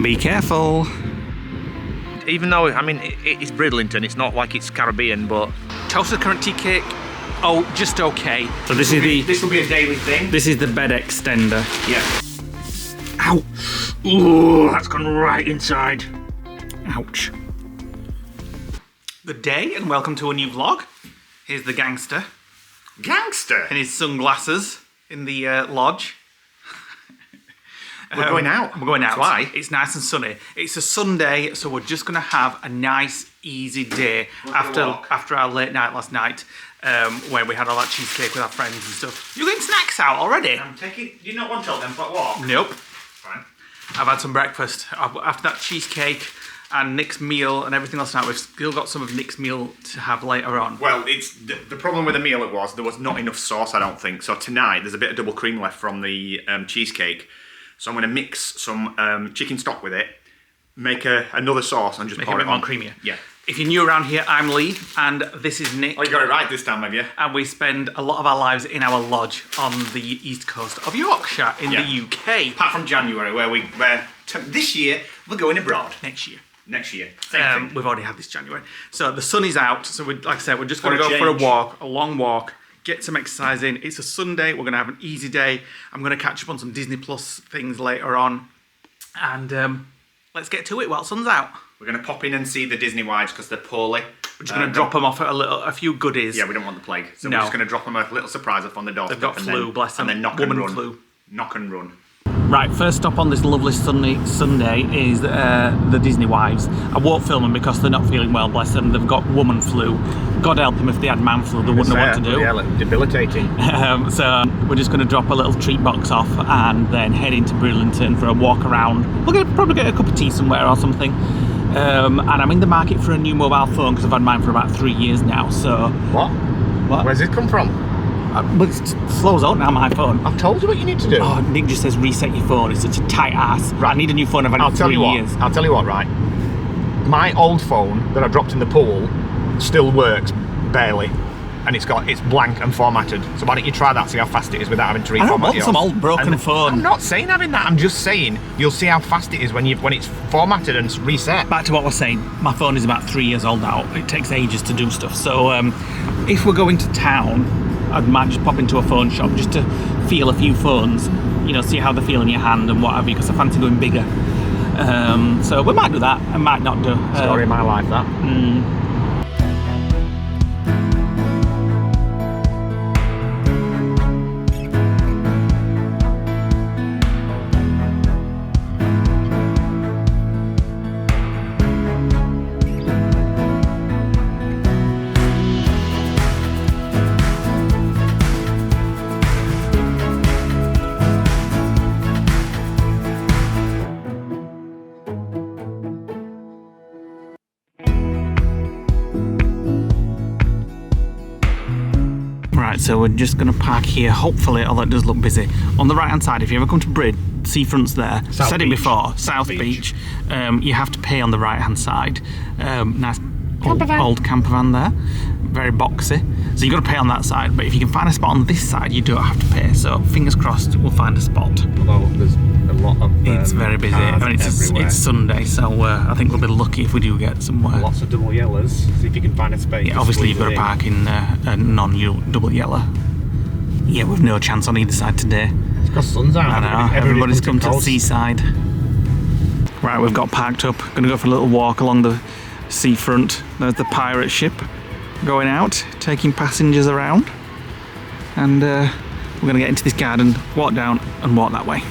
Be careful. Even though, I mean, it's Bridlington, it's not like it's Caribbean, but... Toasted currant tea cake, oh, just okay. So this will be a daily thing. This is the bed extender. Yeah. Ow. Ooh, that's gone right inside. Ouch. Good day and welcome to a new vlog. Here's the gangster. Gangster? In his sunglasses in the lodge. We're going out. We're going out. Why? It's nice and sunny. It's a Sunday, so we're just going to have a nice, easy day after our late night last night, when we had all that cheesecake with our friends and stuff. You're getting snacks out already? I'm taking... Do you not want to tell them for a walk? Nope. Fine. I've had some breakfast. After that cheesecake and Nick's meal and everything else now, we've still got some of Nick's meal to have later on. Well, it's the problem with the meal there was not enough sauce, I don't think. So tonight, there's a bit of double cream left from the cheesecake. So I'm going to mix some chicken stock with it, make another sauce and just pour it on. More creamier. Yeah. If you're new around here, I'm Lee and this is Nick. Oh, you got it right this time, have you? And we spend a lot of our lives in our lodge on the east coast of Yorkshire in the UK. Apart from January, where this year we're going abroad. Next year. Next year. Same thing. We've already had this January. So the sun is out. So like I said, we're just going to go change. for a walk, a long walk, get some exercise in. It's a Sunday. We're going to have an easy day. I'm going to catch up on some Disney Plus things later on. And let's get to it while the sun's out. We're going to pop in and see the Disney wives because they're poorly. We're just going to drop them off at a few goodies. Yeah, we don't want the plague. So we're just going to drop them a little surprise off on the doorstep. They've got flu, bless them. And then knock and run. Flu. Knock and run. Right, first stop on this lovely Sunday is the Disney wives. I won't film them because they're not feeling well, bless them. They've got woman flu. God help them if they had man flu, they wouldn't know what to do. Yeah, debilitating. So we're just going to drop a little treat box off and then head into Bridlington for a walk around. We'll probably get a cup of tea somewhere or something. And I'm in the market for a new mobile phone because I've had mine for about 3 years now, so... What? Where's it come from? But it slows out now, my phone. I've told you what you need to do. Oh, Nick just says reset your phone. It's such a tight ass. Right, I need a new phone. I've had it for 3 years. I'll tell you what, right? My old phone that I dropped in the pool still works, barely. And it's blank and formatted. So why don't you try that, see how fast it is without having to reformat yours. I don't want some old broken phone. I'm not saying having that, I'm just saying you'll see how fast it is when it's formatted and reset. Back to what we're saying, my phone is about 3 years old now. It takes ages to do stuff. So if we're going to town, I might just pop into a phone shop just to feel a few phones, you know, see how they feel in your hand and what have you, because I fancy going bigger. So we might do that, I might not do. Story of my life, that. Right, so we're just going to park here, hopefully, although it does look busy. On the right hand side, if you ever come to Brid, seafront's there. South Said Beach. it before, South Beach. You have to pay on the right hand side. Nice old camper van there, very boxy. So you've got to pay on that side, but if you can find a spot on this side, you don't have to pay. So fingers crossed, we'll find a spot. Although there's a lot of it's very busy. I mean, it's Sunday, so I think we'll be lucky if we do get somewhere. Lots of double yellows. See if you can find a space. Yeah, obviously you've got to park in a non-double yellow. Yeah, we've no chance on either side today. It's because sun's out. I know, everybody's come to the seaside. Right, we've got parked up. Gonna go for a little walk along the seafront. There's the pirate ship going out, taking passengers around. And we're gonna get into this garden, walk down and walk that way.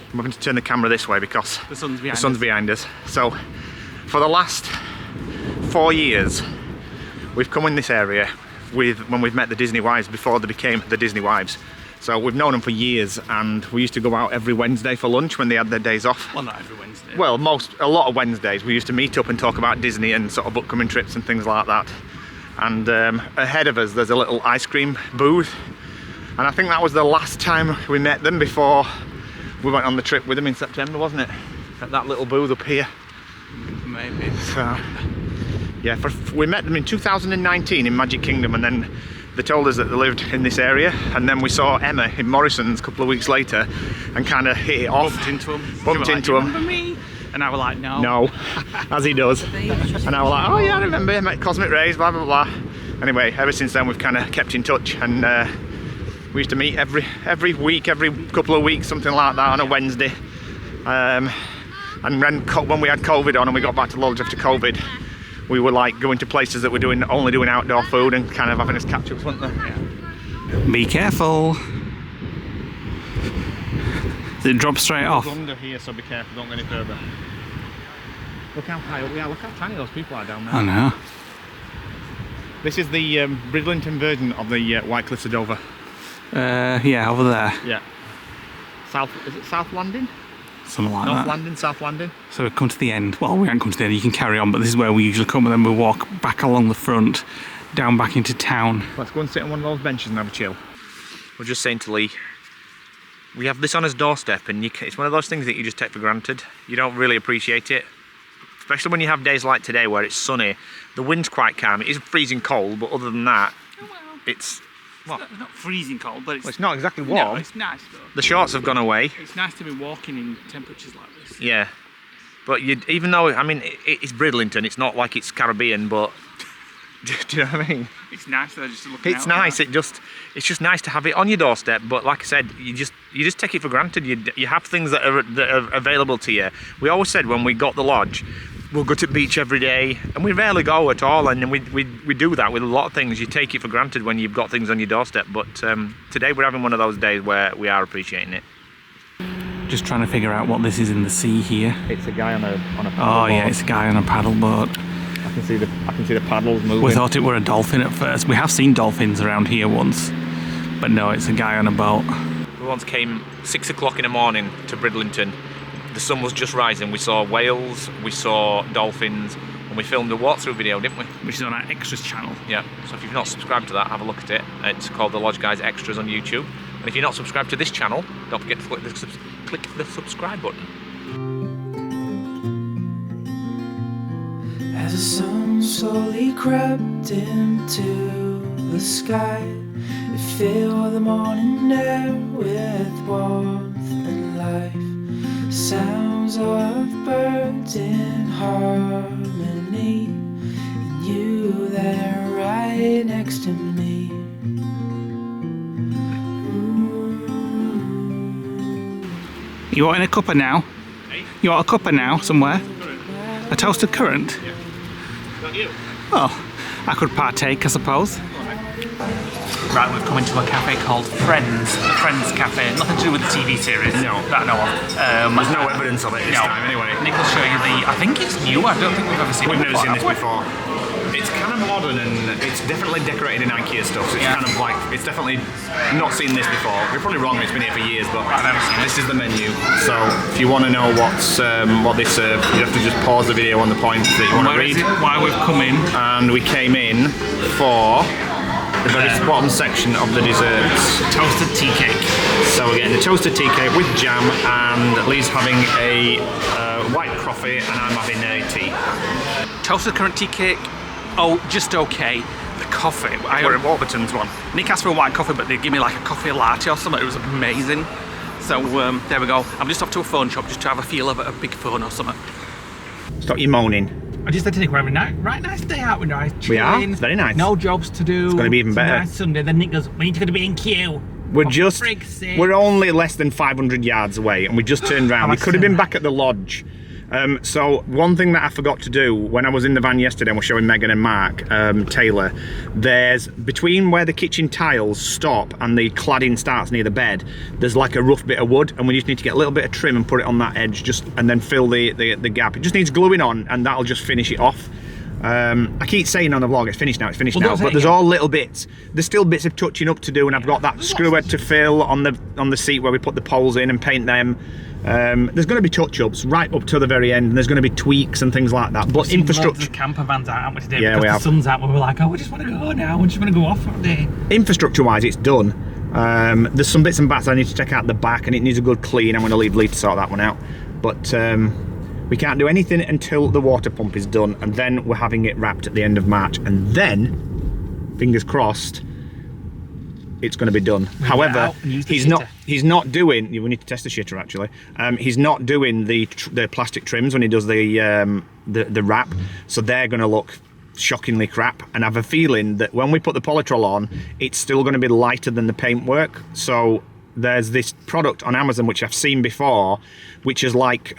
I'm going to turn the camera this way because The sun's behind us. So for the last 4 years we've come in this area when we've met the Disney wives before they became the Disney wives. So we've known them for years and we used to go out every Wednesday for lunch when they had their days off. Well, not every Wednesday. Well, a lot of Wednesdays we used to meet up and talk about Disney and sort of upcoming trips and things like that. And ahead of us there's a little ice cream booth. And I think that was the last time we met them before we went on the trip with them in September, wasn't it? at that little booth up here. Maybe. So, yeah, we met them in 2019 in Magic Kingdom, and then they told us that they lived in this area, and then we saw Emma in Morrison's a couple of weeks later and kind of hit it off. Bumped into him. Remember me? And I was like, no. No, as he does. And I was like, oh yeah, I remember him at Cosmic Rays, blah, blah, blah. Anyway, ever since then we've kind of kept in touch, and we used to meet every week, every couple of weeks, something like that, on a Wednesday. And when we had COVID on and we got back to Lodge after COVID, we were like going to places that were only doing outdoor food and kind of having us catch-ups, weren't they? Yeah. Be careful. Did it drop straight off? It's under here, so be careful, don't go any further. Look how high up we are, look how tiny those people are down there. I know. This is the Bridlington version of the White Cliffs of Dover. Yeah, over there. Yeah. Is it South Landing? Something like North that. Landing, South Landing. So we've come to the end. Well, we haven't come to the end, you can carry on, but this is where we usually come, and then we walk back along the front, down back into town. Let's go and sit on one of those benches and have a chill. We're just saying to Leigh, we have this on his doorstep, and it's one of those things that you just take for granted. You don't really appreciate it. Especially when you have days like today where it's sunny. The wind's quite calm. It isn't freezing cold, but other than that, it's not freezing cold, but it's not exactly warm. No, it's nice though. The shorts have gone away. It's nice to be walking in temperatures like this. Yeah, but even though, I mean, it's Bridlington, it's not like it's Caribbean, but do you know what I mean? It's nice though, just to look. It's nice. It's just nice to have it on your doorstep. But like I said, you just take it for granted. You have things that are available to you. We always said when we got the lodge, we'll go to the beach every day, and we rarely go at all. And we do that with a lot of things. You take it for granted when you've got things on your doorstep. But today we're having one of those days where we are appreciating it. Just trying to figure out what this is in the sea here. It's a guy on a paddle boat. Yeah, it's a guy on a paddle boat. I can see the paddles moving. We thought it were a dolphin at first. We have seen dolphins around here once, but no, it's a guy on a boat. We once came 6 o'clock in the morning to Bridlington. The sun was just rising. We saw whales, we saw dolphins, and we filmed a walkthrough video, didn't we? Which is on our Extras channel. Yeah, so if you've not subscribed to that, have a look at it. It's called The Lodge Guys Extras on YouTube. And if you're not subscribed to this channel, don't forget to click the subscribe button. As the sun slowly crept into the sky, it filled the morning air with warmth and life. Sounds of birds in harmony, and you there right next to me. You want in a cuppa now? Hey? You want a cuppa now somewhere? A toasted currant? Yeah. Not you. Oh, I could partake, I suppose. Right, we've come into a cafe called Friends. The Friends Cafe. Nothing to do with the TV series. No. That I know of. There's no evidence of it this time anyway. Nick will show you I think it's new. I don't think we've ever seen it before. We've never seen this before. It's kind of modern, and it's definitely decorated in IKEA stuff. So it's kind of like, it's definitely not seen this before. We're probably wrong, it's been here for years, but I've never seen this is the menu. So if you want to know what they serve, you have to just pause the video on the points that you want to read. Why we've come in. And we came in for the very bottom section of the desserts. Toasted tea cake. So we're getting the toasted tea cake with jam, and Lee's having a white coffee, and I'm having a tea. Toasted currant tea cake. Oh, just okay. The coffee. We're at Warburton's one. Nick asked for a white coffee, but they give me like a coffee latte or something. It was amazing. So there we go. I'm just off to a phone shop just to have a feel of a big phone or something. Stop you moaning. I just said to Nick, we're having a right nice day out. We're nice. We are. It's very nice. No jobs to do. It's going to be even better. Nice Sunday. Then Nick goes, we need to go to B&Q. We're only less than 500 yards away, and we just turned around. We could have been back at the lodge. So one thing that I forgot to do when I was in the van yesterday and we're showing Megan and Mark Taylor, there's between where the kitchen tiles stop and the cladding starts near the bed, there's like a rough bit of wood, and we just need to get a little bit of trim and put it on that edge, and then fill the gap. It just needs gluing on, and that'll just finish it off. I keep saying on the vlog, it's finished now, but there's all little bits. There's still bits of touching up to do, and I've got that screw head to fill on the seat where we put the poles in and paint them. There's going to be touch-ups right up to the very end, and there's going to be tweaks and things like that. But infrastructure. The camper vans out, haven't we, today? Yeah, because we have. The sun's out, and we're like, oh, we just want to go now. We just want to go off for a day. Infrastructure-wise, it's done. There's some bits and bats I need to check out the back, and it needs a good clean. I'm going to leave Lee to sort that one out. But we can't do anything until the water pump is done, and then we're having it wrapped at the end of March, and then, fingers crossed, it's going to be done. However, he's not doing. We need to test the shitter actually. He's not doing the plastic trims when he does the wrap, so they're going to look shockingly crap. And I have a feeling that when we put the polytrol on, it's still going to be lighter than the paintwork. So there's this product on Amazon which I've seen before, which is like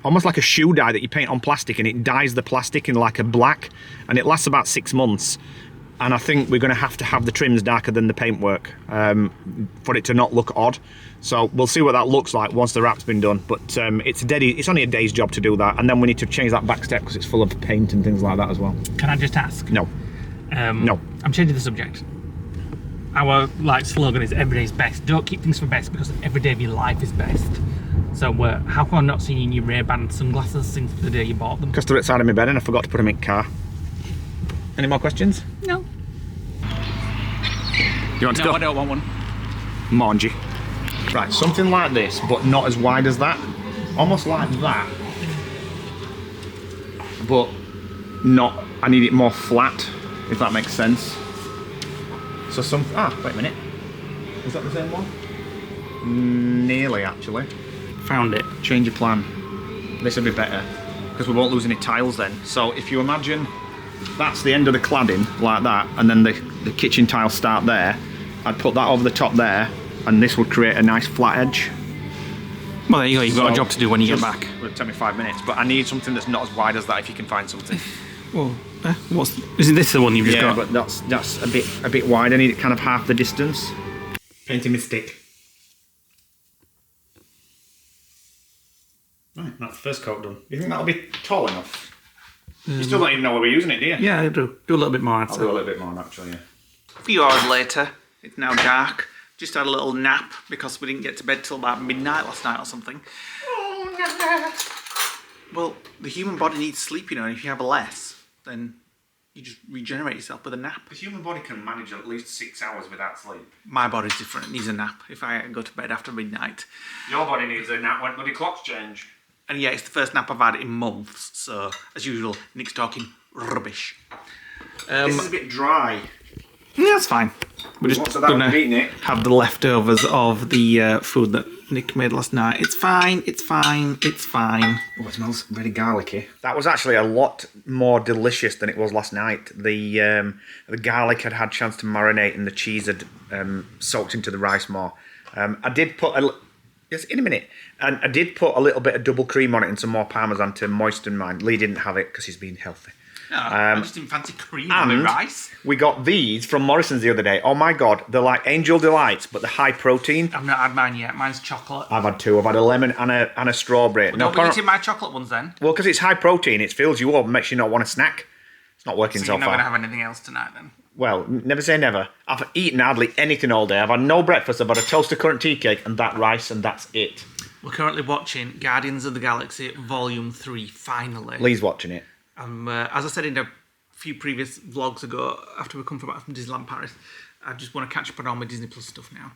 almost like a shoe dye that you paint on plastic, and it dyes the plastic in like a black, and it lasts about 6 months. And I think we're going to have the trims darker than the paintwork for it to not look odd. So we'll see what that looks like once the wrap's been done. But it's only a day's job to do that, and then we need to change that back step because it's full of paint and things like that as well. Can I just ask? No. No. I'm changing the subject. Our slogan is every day's best. Don't keep things for best, because every day of your life is best. So how come I'm not seeing your Ray-Ban sunglasses since the day you bought them? Because they're outside of my bed and I forgot to put them in the car. Any more questions? No. Do you want to go? No, I don't want one. Mangy. Right, something like this, but not as wide as that. Almost like that. But not, I need it more flat, if that makes sense. So wait a minute. Is that the same one? Nearly, actually. Found it. Change your plan. This will be better, because we won't lose any tiles then. So if you imagine that's the end of the cladding, like that, and then the kitchen tiles start there, I'd put that over the top there, and this would create a nice flat edge. Well, there you go, you've got a job to do when you get back. It'll take me 5 minutes, but I need something that's not as wide as that if you can find something. Well, isn't this the one you've just got? Yeah, but that's a bit wide. I need it kind of half the distance. Painting with stick. Right, that's the first coat done. You think that'll be tall enough? You still don't even know where we're using it, do you? Yeah, I do. Do a little bit more. I'll do a little bit more, actually, yeah. A few hours later, it's now dark. Just had a little nap because we didn't get to bed till about midnight last night or something. Well, the human body needs sleep, and if you have less, then you just regenerate yourself with a nap. The human body can manage at least 6 hours without sleep. My body's different. It needs a nap if I go to bed after midnight. Your body needs a nap when bloody clocks change. And yeah, it's the first nap I've had in months, so as usual, Nick's talking rubbish. This is a bit dry. Yeah, that's fine. We're just gonna have the leftovers of the food that Nick made last night. It's fine, it's fine, it's fine. Oh, it smells very garlicky. That was actually a lot more delicious than it was last night. The garlic had had a chance to marinate, and the cheese had soaked into the rice more. I did put in a minute. And I did put a little bit of double cream on it and some more parmesan to moisten mine. Lee didn't have it because he's been healthy. No, I just didn't fancy cream on my rice. We got these from Morrison's the other day. Oh my god, they're like Angel Delights, but they're high protein. I've not had mine yet. Mine's chocolate. I've had two. I've had a lemon and a strawberry. Well, don't be eating my chocolate ones then. Well, because it's high protein, it fills you up and makes you not want to snack. It's not working so far. So you're not going to have anything else tonight then? Well, never say never. I've eaten hardly anything all day. I've had no breakfast. I've had a toasted currant tea cake and that rice, and that's it. We're currently watching Guardians of the Galaxy Volume 3, finally. Lee's watching it. As I said in a few previous vlogs ago, after we come back from Disneyland Paris, I just want to catch up on all my Disney Plus stuff now.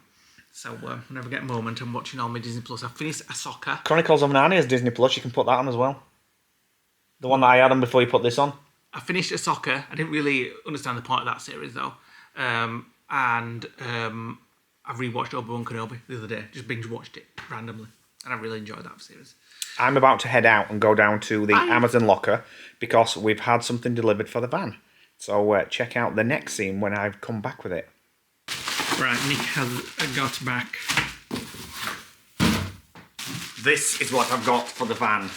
So whenever I get a moment, I'm watching all my Disney Plus. I've finished Ahsoka. Chronicles of Narnia is Disney Plus. You can put that on as well. The one that I had on before you put this on. I finished Ahsoka. I didn't really understand the point of that series though. I've rewatched Obi-Wan Kenobi the other day. Just binge watched it randomly. And I really enjoyed that series. I'm about to head out and go down to the Amazon locker because we've had something delivered for the van. So check out the next scene when I've come back with it. Right, Nick has got back. This is what I've got for the van.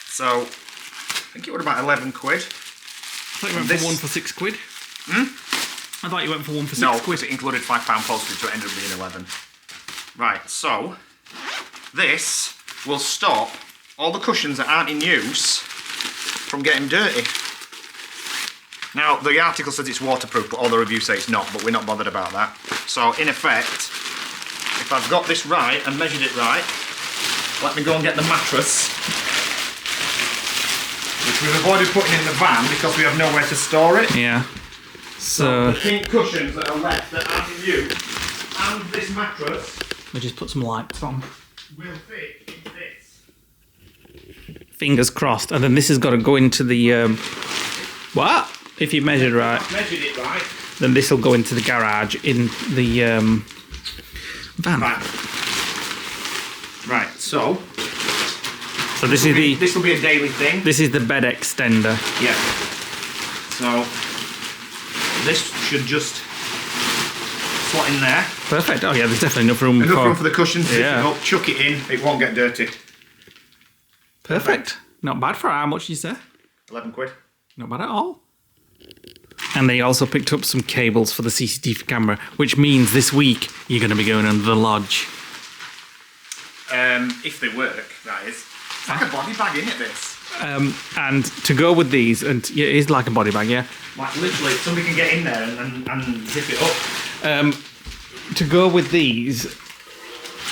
So, I think it was about 11 quid. I thought you went for one for £6. I thought you went for one for £6. No, it included £5 postage, so it ended up being 11. Right, so this will stop all the cushions that aren't in use from getting dirty. Now, the article says it's waterproof, but all the reviews say it's not, but we're not bothered about that. So, in effect, if I've got this right and measured it right, let me go and get the mattress, which we've avoided putting in the van because we have nowhere to store it. Yeah. So the pink cushions that are left that aren't in use, and this mattress, we just put some lights on. will fit in this. Fingers crossed. And then this has got to go into the... what? If you measured right. Measured it right. Then this will go into the garage in the van. Right, so this is the... This will be a daily thing. This is the bed extender. Yeah. So this should just slot in there. Perfect. Oh yeah, there's definitely enough room. Enough room for the cushions. Yeah. Up, chuck it in. It won't get dirty. Perfect. Not bad for how much you say? 11 quid. Not bad at all. And they also picked up some cables for the CCTV camera, which means this week you're going to be going under the lodge. If they work, that is. It's like a body bag, isn't it, this? And to go with these, and yeah, it is like a body bag, yeah. Like literally, somebody can get in there and zip it up. To go with these,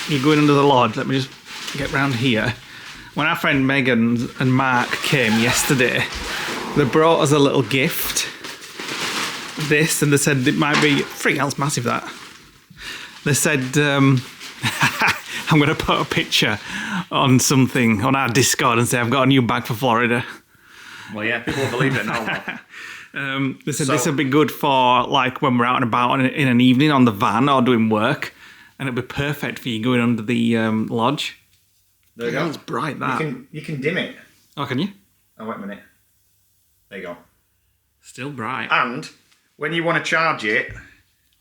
you're going under the lodge. Let me just get round here. When our friend Megan and Mark came yesterday, they brought us a little gift. This, and they said it might be freaking hell's massive. That they said I'm going to put a picture on something on our Discord and say I've got a new bag for Florida. Well, yeah, people will believe it now. They said this would be good for like when we're out and about in an evening on the van or doing work, and it'd be perfect for you going under the lodge. There you go. It's bright. That you can dim it. Oh, can you? Oh, wait a minute. There you go. Still bright. And when you want to charge it,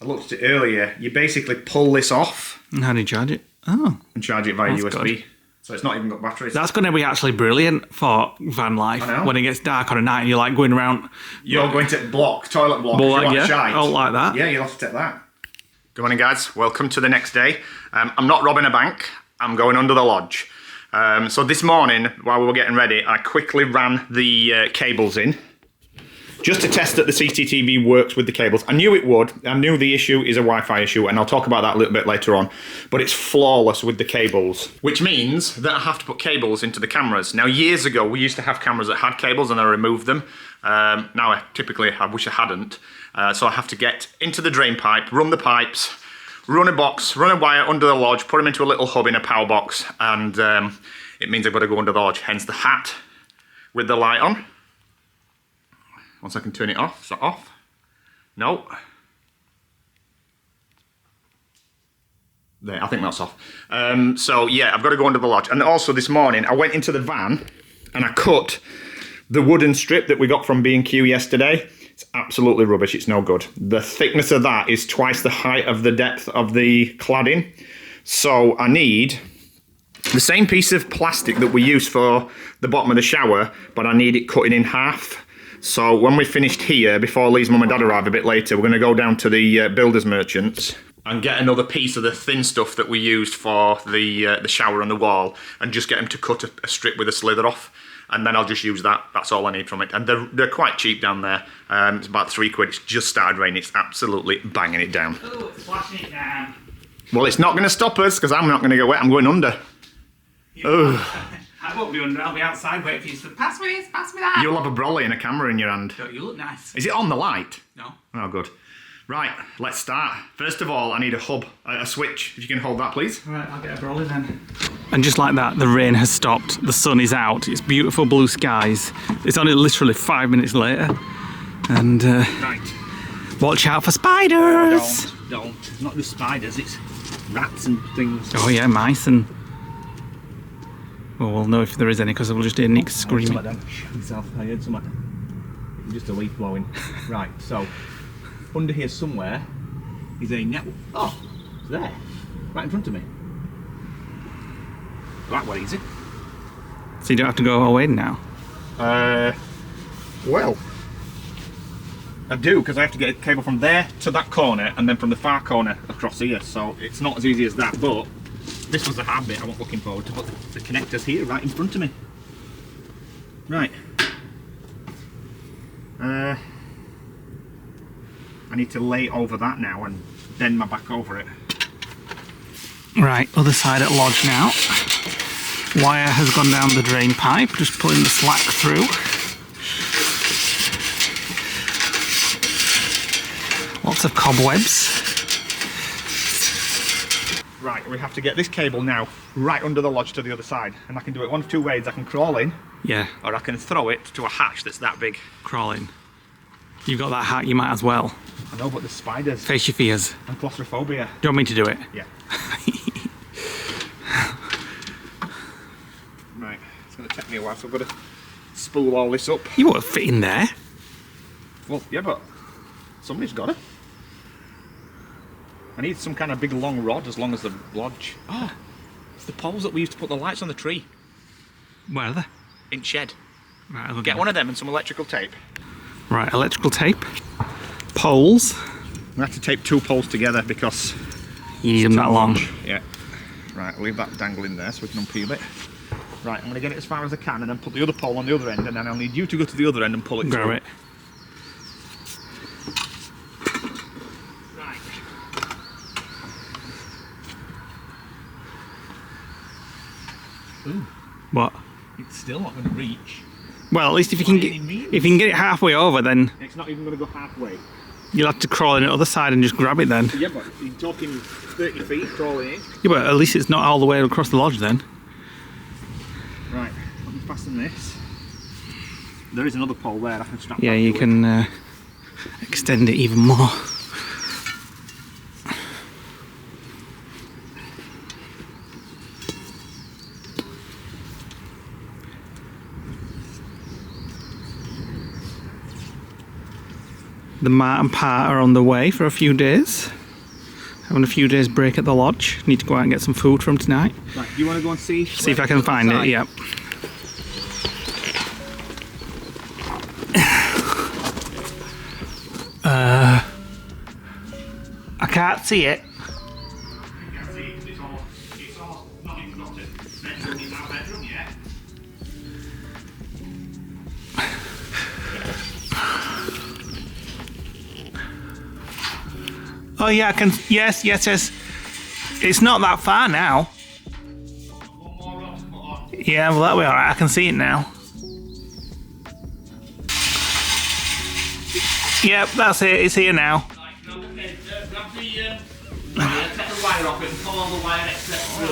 I looked at it earlier. You basically pull this off. And how do you charge it? Oh, and charge it via That's USB. good. So it's not even got batteries. That's going to be actually brilliant for van life. I know. When it gets dark on a night and you're like going around. You're going to toilet block. Well, if you want yeah, shite. oh, like that. Yeah, you'll have to take that. Good morning, guys. Welcome to the next day. I'm not robbing a bank. I'm going under the lodge. So this morning, while we were getting ready, I quickly ran the cables in. Just to test that the CCTV works with the cables. I knew it would. I knew the issue is a Wi-Fi issue, and I'll talk about that a little bit later on. But it's flawless with the cables, which means that I have to put cables into the cameras. Now, years ago, we used to have cameras that had cables, and I removed them. Now, I wish I hadn't. So I have to get into the drain pipe, run the pipes, run a box, run a wire under the lodge, put them into a little hub in a power box, and it means I've got to go under the lodge. Hence the hat with the light on. Once I can turn it off. Is that off? No. There, I think that's off. So yeah, I've got to go under the lodge. And also this morning, I went into the van and I cut the wooden strip that we got from B&Q yesterday. It's absolutely rubbish. It's no good. The thickness of that is twice the height of the depth of the cladding. So I need the same piece of plastic that we use for the bottom of the shower, but I need it cutting in half. So when we finished here, before Lee's mum and dad arrive a bit later, we're going to go down to the builder's merchants and get another piece of the thin stuff that we used for the shower on the wall, and just get them to cut a strip with a slither off, and then I'll just use that. That's all I need from it. And they're quite cheap down there. It's about £3. It's just started raining. It's absolutely banging it down. Oh, it's flashing it down. Well, it's not going to stop us, because I'm not going to get wet. I'm going under. Oh. I won't be under, I'll be outside waiting for you to pass me this, pass me that. You'll have a brolly and a camera in your hand. Don't you look nice? Is it on the light? No. Oh, good. Right, let's start. First of all, I need a hub, a switch. If you can hold that, please. Right, I'll get a brolly then. And just like that, the rain has stopped. The sun is out. It's beautiful blue skies. It's only literally 5 minutes later. And Right. watch out for spiders. Don't. It's not just spiders, it's rats and things. Oh yeah, mice and... Well, we'll know if there is any because we'll just hear Nick screaming. I heard something. Just a leaf blowing. Right, so under here somewhere is a net. Oh, it's there, right in front of me. That way, is it? So you don't have to go away now? Well, I do, because I have to get a cable from there to that corner and then from the far corner across here. So it's not as easy as that, but this was the hard bit I was looking forward to, put the connectors here right in front of me. Right. I need to lay over that now and bend my back over it. Right, other side at lodge now. Wire has gone down the drain pipe, just pulling the slack through. Lots of cobwebs. Right, Right, we have to get this cable now right under the lodge to the other side, and I can do it one of two ways. I can crawl in, Yeah, or I can throw it to a hatch that's that big. crawling. You've got that hat, you might as well. I know, but there's spiders Face your fears. and claustrophobia. Do you want me to do it? Yeah. Right, it's going to take me a while, so I've got to spool all this up. You won't fit in there. Well, yeah, but somebody's got it. I need some kind of big long rod as long as the lodge. Oh, it's the poles that we used to put the lights on the tree. Where are they? In shed. Right, I'll Get one of them and some electrical tape. Right, electrical tape. Poles. We have to tape 2 poles together because... You need them that long. Yeah. Right, leave that dangling there so we can unpeel it. Right, I'm going to get it as far as I can and then put the other pole on the other end, and then I'll need you to go to the other end and pull it Grab through. it. Right. Ooh, What? it's still not going to reach. Well, at least if you can get it halfway over, then It's not even going to go halfway. you'll have to crawl in the other side and just grab it then. Yeah, but you're talking 30 feet crawling in. Yeah, but at least it's not all the way across the lodge then. Right, let me fasten this. There is another pole there I can strap Yeah, back you to it. can extend it even more. The Mart and Pat are on the way for a few days. Having a few days break at the lodge. Need to go out and get some food from tonight. Right, do you want to go and see? See if I can find it, yeah. I can't see it. You can see it's all not even got to bedroom in our bedroom yet. Oh yeah, I can. Yes. It's not that far now. One more rock to put on. Yeah, well that'll be alright. I can see it now. Yep, that's it. It's here now. Right, grab the take the wire off it and pull all the wire except through.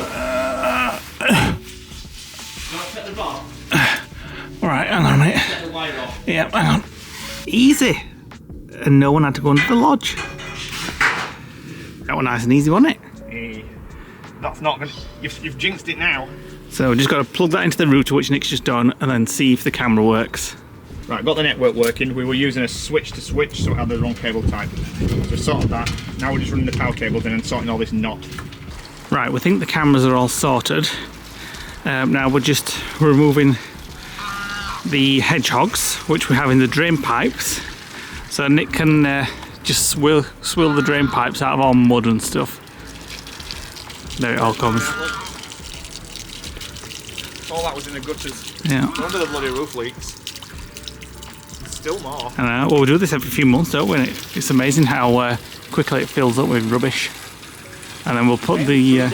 Don't take the rod, Alright, hang on a minute. take the wire off. Yep, hang on. Easy. And no one had to go into the lodge. That was nice and easy, wasn't it? Hey, that's not going to... You've jinxed it now. So we just got to plug that into the router, which Nick's just done, and then see if the camera works. Right, got the network working. We were using a switch to switch, so it had the wrong cable type. So we sorted that. Now we're just running the power cables in and sorting all this knot. Right, we think the cameras are all sorted. Now we're just removing the hedgehogs, which we have in the drain pipes. So Nick can just swill the drain pipes out of all mud and stuff. There it all comes. All that was in the gutters. Yeah. No wonder the bloody roof leaks. There's still more. I know. Well, we do this every few months, don't we? It's amazing how quickly it fills up with rubbish. And then we'll put the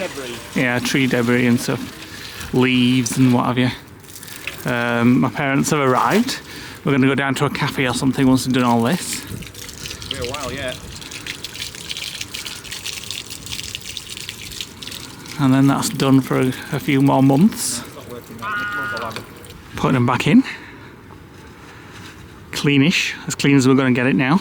tree debris and stuff, leaves and what have you. My parents have arrived. We're going to go down to a cafe or something once we've done all this. It'll be a while yet. And then that's done for a few more months. It's not working now. Putting them back in. Cleanish, as clean as we're going to get it now.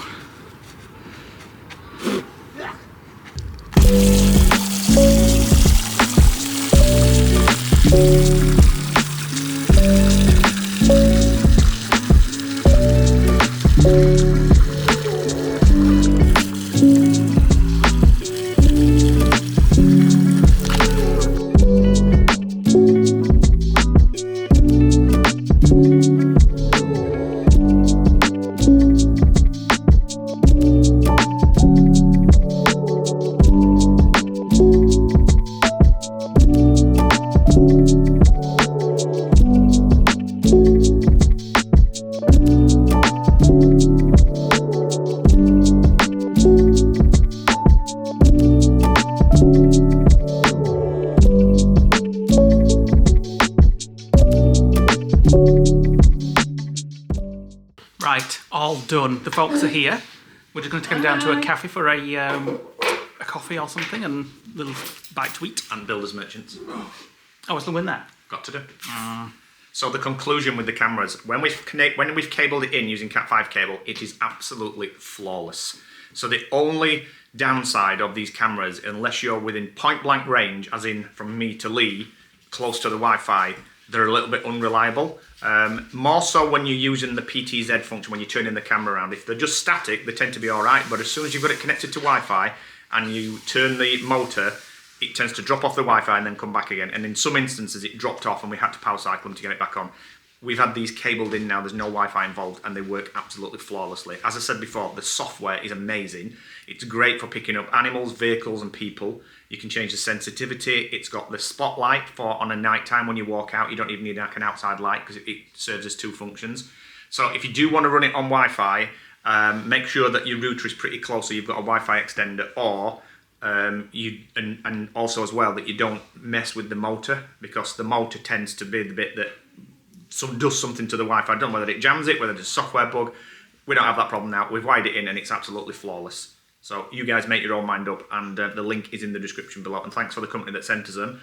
Right, all done. The folks are here. We're just going to take them down to a cafe for a coffee or something and a little bite to eat. And builders merchants. Oh, we're still in there. Got to do. So the conclusion with the cameras, when we've cabled it in using Cat5 cable, it is absolutely flawless. So the only downside of these cameras, unless you're within point blank range, as in from me to Leigh, close to the Wi-Fi, they're a little bit unreliable. More so when you're using the PTZ function, when you're turning the camera around. If they're just static, they tend to be all right, but as soon as you've got it connected to Wi-Fi and you turn the motor, it tends to drop off the Wi-Fi and then come back again. And in some instances, it dropped off and we had to power cycle them to get it back on. We've had these cabled in now, there's no Wi-Fi involved, and they work absolutely flawlessly. As I said before, the software is amazing. It's great for picking up animals, vehicles, and people. You can change the sensitivity. It's got the spotlight for on a night time when you walk out. You don't even need like an outside light because it serves as two functions. So if you do want to run it on Wi-Fi, make sure that your router is pretty close so you've got a Wi-Fi extender, or and also as well that you don't mess with the motor, because the motor tends to be the bit that does something to the Wi-Fi. I don't know whether it jams it, whether it's a software bug. We don't have that problem now. We've wired it in and it's absolutely flawless. So you guys make your own mind up, and the link is in the description below. And thanks for the company that sent us them.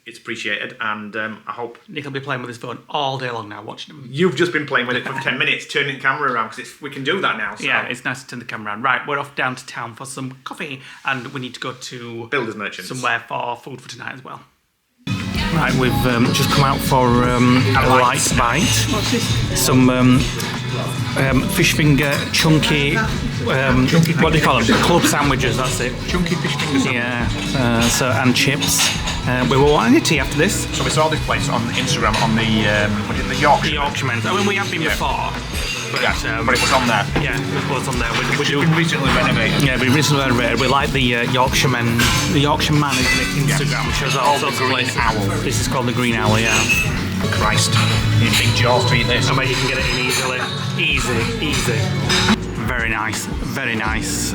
It's appreciated, and I hope... Nick will be playing with his phone all day long now, watching him. You've just been playing with it for 10 minutes, turning the camera around, because we can do that now. So. Yeah, it's nice to turn the camera around. Right, we're off down to town for some coffee, and we need to go to... Builders Merchants. Somewhere for food for tonight as well. Right, we've just come out for a light bite. What's this? Some fish finger, chunky, what do you call them? Club sandwiches, that's it. Chunky fish fingers. Yeah, and chips. We were wanting a tea after this. So we saw this place on Instagram on the Yorkshire. The Yorkshiremen. I mean, we have been before. But, but it was on there. Yeah, it was on there. Which has been recently renovated. Yeah, we recently renovated. We like the Yorkshireman. The Yorkshire Man, isn't it? Instagram shows all sorts of places. Owl. This is called the Green Owl, yeah. Christ. You need big jaws to eat this. I bet you can get it in easily. Easy. Very nice. Very nice.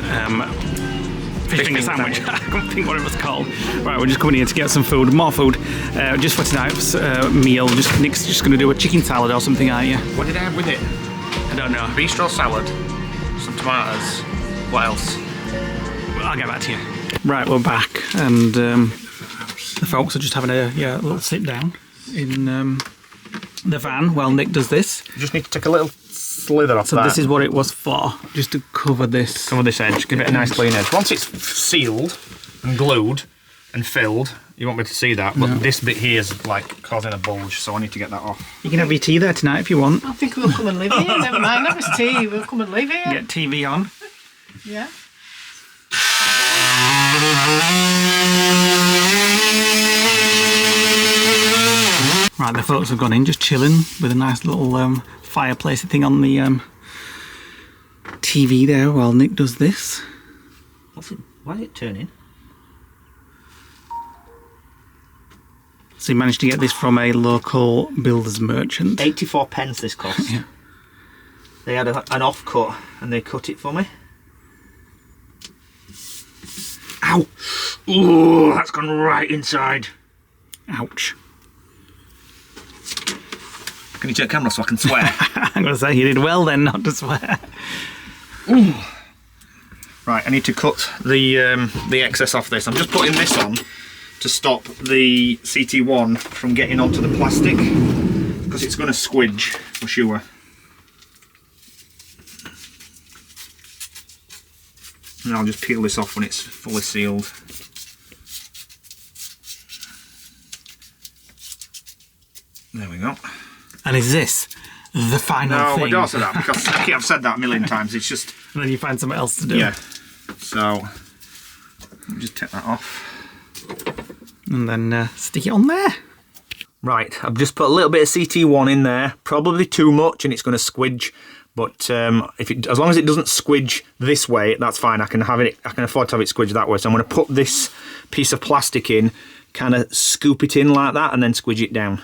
Fish finger sandwich. I can't think what it was called. Right, we're just coming here to get some food, more food, just for tonight's meal. Nick's just going to do a chicken salad or something, aren't you? What did I have with it? I don't know. Bistro salad, some tomatoes. What else? I'll get back to you. Right, we're back, and the folks are just having a little sit down in the van while Nick does this. You just need to take a little slither off that. So this is what it was for, just to cover this. Cover this edge, give it a nice clean edge. Once it's sealed and glued and filled, you won't be able to see that, but this bit here is like causing a bulge, so I need to get that off. You can have your tea there tonight if you want. I think we'll come and live here. Never mind, that was tea. We'll come and live here. Get TV on. Yeah. Right, the folks have gone in, just chilling with a nice little fireplace thing on the TV there while Nick does this. Why is it turning? So he managed to get this from a local builder's merchant. 84 pence this cost. Yeah. They had an off cut and they cut it for me. Ow! Ooh, that's gone right inside. Ouch. Can you turn the camera so I can swear? I'm going to say you did well then not to swear. Ooh. Right, I need to cut the excess off this. I'm just putting this on to stop the CT1 from getting onto the plastic, because it's going to squidge for sure. And I'll just peel this off when it's fully sealed. There we go. And is this the final thing? No, we don't say that, because I've said that a million times. It's just... And then you find something else to do. Yeah. So, let me just take that off. And then stick it on there. Right, I've just put a little bit of CT1 in there. Probably too much and it's going to squidge. But as long as it doesn't squidge this way, that's fine. I can afford to have it squidge that way. So I'm going to put this piece of plastic in, kind of scoop it in like that, and then squidge it down.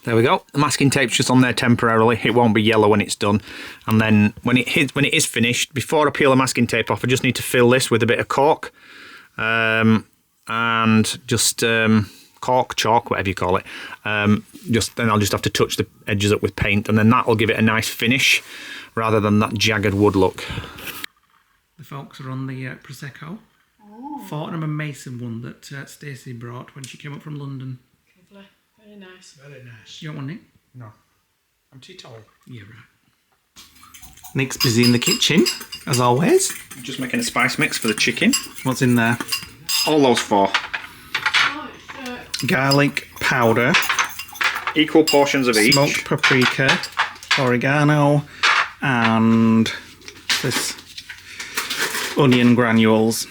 There we go. The masking tape's just on there temporarily. It won't be yellow when it's done. And then when it is finished, before I peel the masking tape off, I just need to fill this with a bit of cork, and just cork, chalk, whatever you call it. Then I'll just have to touch the edges up with paint, and then that will give it a nice finish, rather than that jagged wood look. The folks are on the Prosecco. Fortnum and Mason one that Stacey brought when she came up from London. Lovely. Very nice. Very nice. You want one, Nick? No. I'm teetotal. Yeah, right. Nick's busy in the kitchen, as always. I'm just making a spice mix for the chicken. What's in there? All those 4. Oh, it's Garlic powder, Equal portions of each. smoked paprika, oregano, and this onion granules.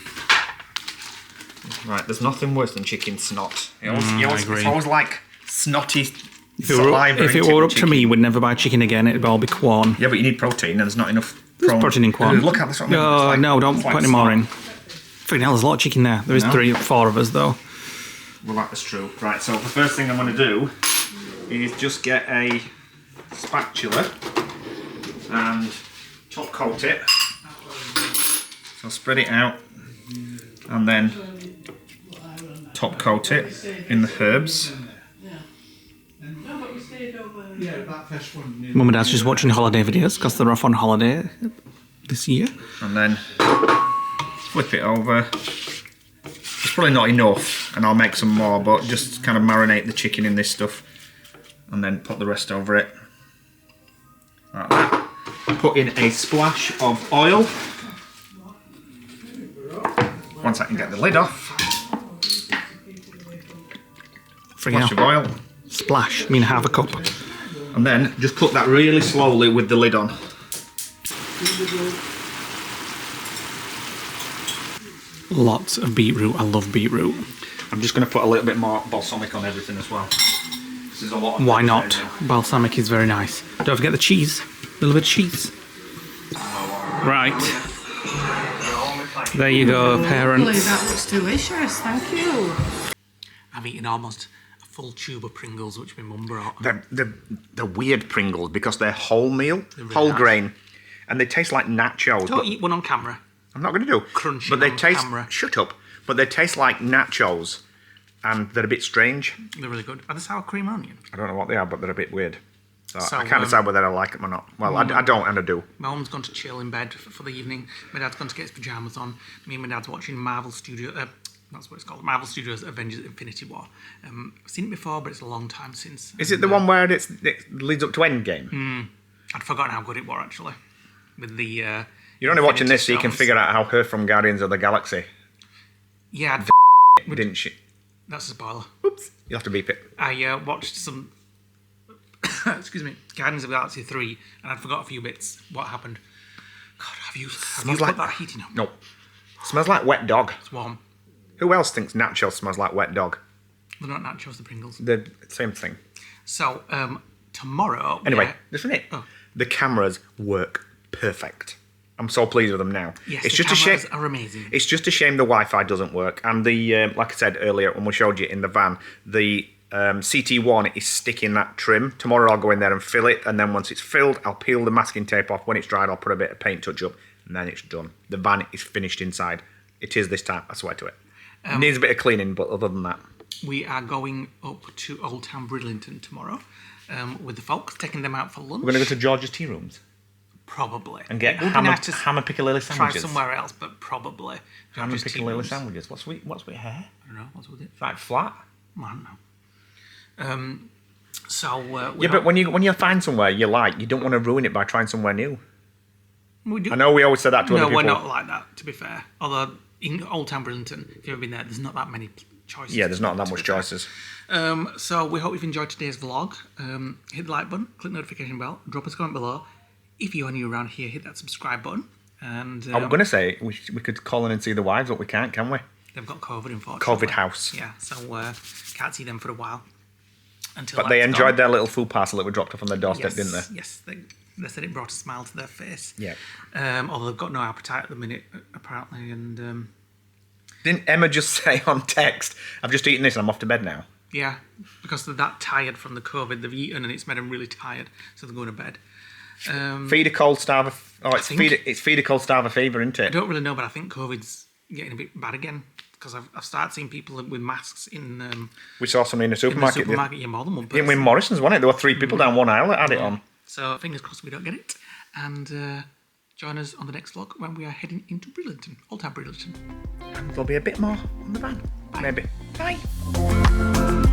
Right, there's nothing worse than chicken snot. I agree. It's always like snotty If it saliva. were up to me, we'd never buy chicken again. It'd all be Quorn. Yeah, but you need protein, and there's not enough. There's protein in Quorn. Look at this one. Oh, no, don't put any more in. Freaking hell, there's a lot of chicken there. There is No. 3 or 4 of us, though. Well, that's true. Right, so the first thing I'm going to do is just get a spatula and top coat it. So spread it out and then top coat it in the herbs. Mum and Dad's just watching holiday videos because they're off on holiday this year. And then flip it over. It's probably not enough, and I'll make some more, but just kind of marinate the chicken in this stuff and then put the rest over it. Like that. Put in a splash of oil. Once I can get the lid off. Freaking Splash of hell. oil. Splash. I mean, half a cup. And then just cook that really slowly with the lid on. Lots of beetroot. I love beetroot. I'm just going to put a little bit more balsamic on everything as well. This is a lot of Why not? Balsamic is very nice. Don't forget the cheese. A little bit of cheese. Right. There you go, Lovely, parents. that looks delicious. Thank you. I've eaten almost a full tube of Pringles, which my mum brought. They're weird Pringles because they're wholemeal, really whole nice. grain, and they taste like nachos. Don't but eat one on camera. I'm not going to do. Crunching but they on taste. camera. Shut up. But they taste like nachos, and they're a bit strange. They're really good. Are they sour cream or onion? I don't know what they are, but they're a bit weird. So So, I can't decide whether I like them or not. Well, I don't, and I do. My mum's gone to chill in bed for the evening. My dad's gone to get his pyjamas on. Me and my dad's watching Marvel Studios. That's what it's called. Marvel Studios Avengers Infinity War. I've seen it before, but it's a long time since. Is it the one where it leads up to Endgame? I'd forgotten how good it was, actually. With the... You're only watching Infinity this so you can Stones. figure out how her from Guardians of the Galaxy Yeah, didn't she? that's a spoiler. Oops. You'll have to beep it. I watched some... excuse me. Guardians of the Galaxy 3, and I'd forgot a few bits. What happened? God, have you Smells put like that heating up? No. Smells like wet dog. It's warm. Who else thinks nachos smells like wet dog? They're not nachos, the Pringles. The same thing. So, tomorrow... Anyway, yeah, isn't it? Oh. The cameras work perfect. I'm so pleased with them now. yes, it's the just a shame. cameras are amazing. It's just a shame the Wi-Fi doesn't work. And the like I said earlier when we showed you in the van, the CT1 is sticking that trim. Tomorrow I'll go in there and fill it, and then once it's filled, I'll peel the masking tape off. When it's dried, I'll put a bit of paint touch up, and then it's done. The van is finished inside. It is this time. I swear to it. Needs a bit of cleaning, but other than that, We are going up to Old Town Bridlington tomorrow with the folks, taking them out for lunch. we're going to go to George's Tea Rooms Probably. and get It would be nice to hammer piccalilli try sandwiches. somewhere else, but probably. Hammer Just tea piccalilli rooms. sandwiches. What's with hair? I don't know, what's with it? It's like flat. I don't know. So Yeah, but when you find somewhere you like, you don't want to ruin it by trying somewhere new. we do. I know we always say that to other No, people. we're not like that, to be fair. Although in Old Town Bridlington, if you've ever been there, there's not that many choices. Yeah, there's not that to much be fair. choices. So we hope you've enjoyed today's vlog. Hit the like button, click the notification bell, drop us a comment below. If you're new around here, hit that subscribe button. And I'm going to say we could call in and see the wives, but we can't, can we? they've got COVID, unfortunately. COVID house. Yeah, so can't see them for a while. Until But they that's enjoyed gone. their little food parcel that we dropped off on their doorstep, didn't they? Yes, they said it brought a smile to their face. Yeah. Although they've got no appetite at the minute, apparently, and Didn't Emma just say on text, I've just eaten this and I'm off to bed now? yeah, because they're that tired from the COVID, they've eaten and it's made them really tired, so they're going to bed. Feed a cold, starve a... Oh, it's think- feed a cold, starve a fever, isn't I it? don't really know, but I think COVID's getting a bit bad again, because I've started seeing people with masks in We saw somebody in a the supermarket. supermarket. Yeah, more than one In person. with Morrison's, wasn't it? There were 3 people down one aisle that had it on. So fingers crossed we don't get it. And Join us on the next vlog when we are heading into Bridlington, Old Town Bridlington. There'll be a bit more on the van. Maybe. Bye.